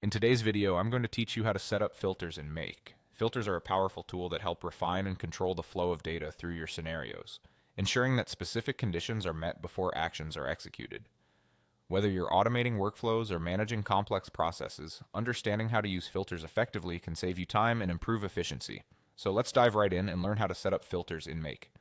In today's video, I'm going to teach you how to set up filters in Make. Filters are a powerful tool that help refine and control the flow of data through your scenarios, ensuring that specific conditions are met before actions are executed. Whether you're automating workflows or managing complex processes, understanding how to use filters effectively can save you time and improve efficiency. So let's dive right in and learn how to set up filters in Make.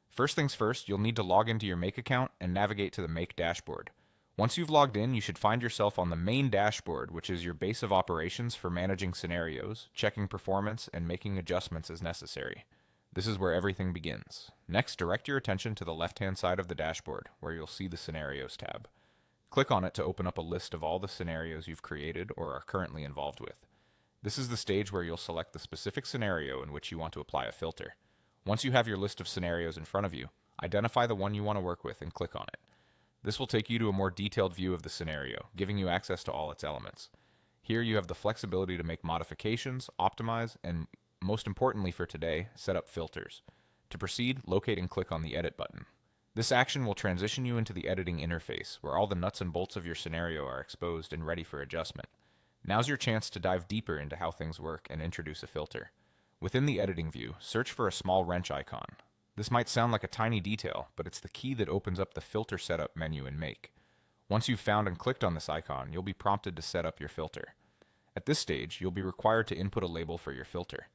First things first, you'll need to log into your Make account and navigate to the Make dashboard. Once you've logged in, you should find yourself on the main dashboard, which is your base of operations for managing scenarios, checking performance, and making adjustments as necessary. This is where everything begins. Next, direct your attention to the left-hand side of the dashboard, where you'll see the Scenarios tab. Click on it to open up a list of all the scenarios you've created or are currently involved with. This is the stage where you'll select the specific scenario in which you want to apply a filter. Once you have your list of scenarios in front of you, identify the one you want to work with and click on it. This will take you to a more detailed view of the scenario, giving you access to all its elements. Here you have the flexibility to make modifications, optimize, and most importantly for today, set up filters. To proceed, locate and click on the Edit button. This action will transition you into the editing interface, where all the nuts and bolts of your scenario are exposed and ready for adjustment. Now's your chance to dive deeper into how things work and introduce a filter. Within the editing view, search for a small wrench icon. This might sound like a tiny detail, but it's the key that opens up the Filter Setup menu in Make. Once you've found and clicked on this icon, you'll be prompted to set up your filter. At this stage, you'll be required to input a label for your filter.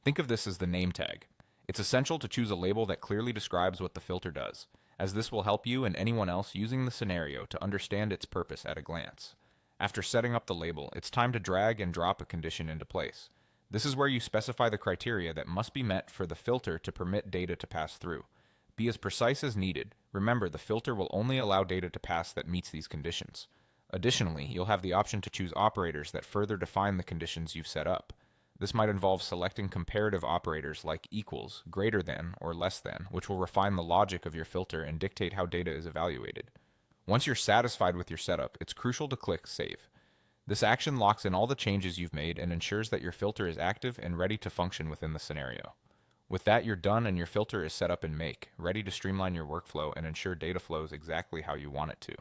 Think of this as the name tag. It's essential to choose a label that clearly describes what the filter does, as this will help you and anyone else using the scenario to understand its purpose at a glance. After setting up the label, it's time to drag and drop a condition into place. This is where you specify the criteria that must be met for the filter to permit data to pass through. Be as precise as needed. Remember, the filter will only allow data to pass that meets these conditions. Additionally, you'll have the option to choose operators that further define the conditions you've set up. This might involve selecting comparative operators like equals, greater than, or less than, which will refine the logic of your filter and dictate how data is evaluated. Once you're satisfied with your setup, it's crucial to click Save. This action locks in all the changes you've made and ensures that your filter is active and ready to function within the scenario. With that, you're done and your filter is set up in Make, ready to streamline your workflow and ensure data flows exactly how you want it to.